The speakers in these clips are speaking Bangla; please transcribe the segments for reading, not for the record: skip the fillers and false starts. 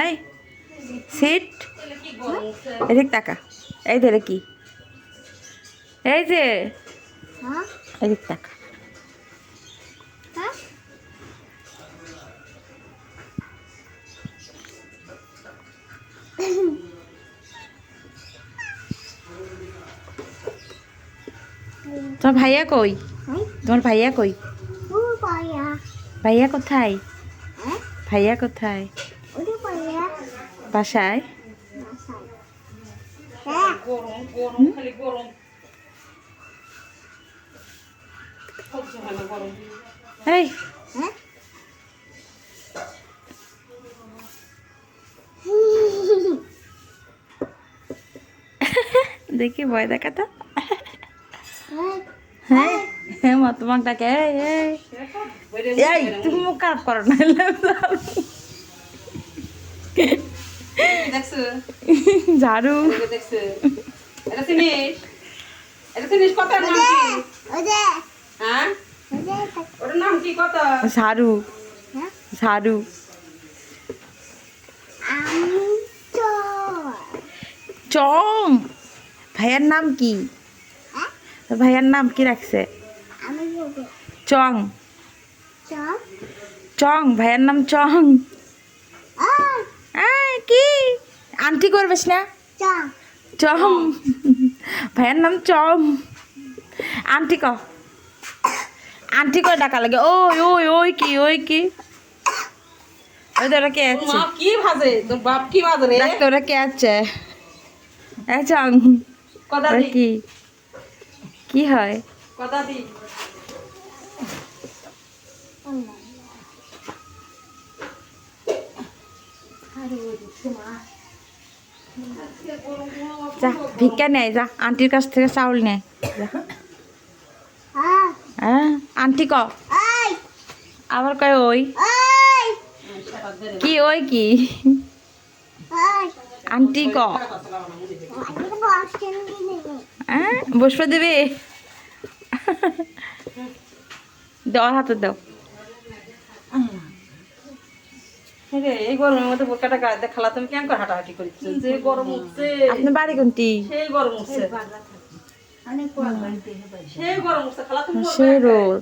এই সিট এদিক তাকা। এই ধরে কি এই যে এদিক তাকা। তোমার ভাইয়া কই? তোমার ভাইয়া কই? ভাইয়া কোথায়? ভাইয়া কোথায়? বাসায়। এই দেখি ভয় দেখা তো। হ্যাঁ হ্যাঁ মা তোমাকে ডাকে। এই তুমি মুখ খারাপ করো না। ঝাড়ু ঝাড়ু ঝাড়ু। চং ভাইয়ার নাম কি? ভাইয়ার নাম কি রাখছে? চং চং ভাইয়ার নাম চং। কি আন্টি করবেস না? চং ভাইয়ার নাম চং। আন্টি ক আন্টি করে ডাকা লাগে। ওই ওই ওই কি ওই কি ওই তো ওরা কে আছে? কি ভাজে তোর বাপ? কি ভাজে রে? দেখতো ওরা কে আছে? চং কি কি হয়? কথা দি যা ভিক্ষা নেয়, যা আন্টির কাছ থেকে চাউল নেয়। হ্যাঁ আন্টি ক আবার কয় ওই কি ওই কি আন্টি ক বসবে দেবে। দাও হাতে দাও। এই গরমের মধ্যে বোরকাটা গায়ে দিয়ে খালা তুমি কেন করে হাঁটাহাঁটি করছো? যে গরম উঠছে। আপনার বাড়ি কোনটি? সেই গরম উঠছে, সেই গরম উঠছে খালা তুমি সে রোদ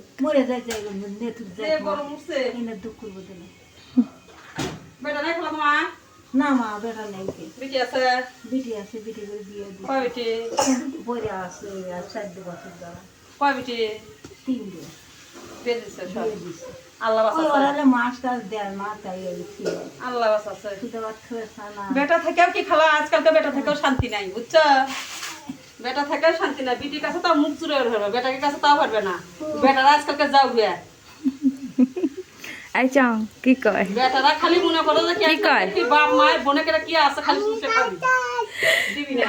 যে গরম উঠছে। বেটা নাই খালা তোমার? না মা বেটা নেই। বিটি আছে? বিটি আছে, বিটি করে বিয়ে দিই। কয় বিটি? বইরে আছে আর 4 বছর দ্বারা কয় বিটি? 3 দিন বিয়ে দিছে সব? বিয়ে দিছে। আল্লাহ বাঁচাছে, ওরালে মাছ টাছ দেয় মা, তাই ছিল আল্লাহ বাঁচাছে। শুধু ভাত খাওয়া না। বেটা থেকেও কি খালা আজকাল তো বেটা থেকেও শান্তি নাই, বুঝছো? বেটা থেকেও শান্তি নাই। বিটির কাছে তাও মুখ চুরে ধরবে, বেটাকে কাছে তাও পারবে না। বেটারা আজকালকে যাও বিয়ে। এই চং কি কয়? বেটারা খালি মনে করো যে কি কয়? কি বাপ মায়ের বোনে কেরা কি আছে খালি শুনতে পাবি, দিবি না।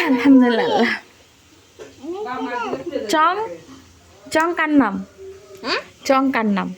আলহামদুলিল্লাহ। বাপ মায়ের দিকে ফিরে যাবি। চং চং কার নাম? চং কার নাম?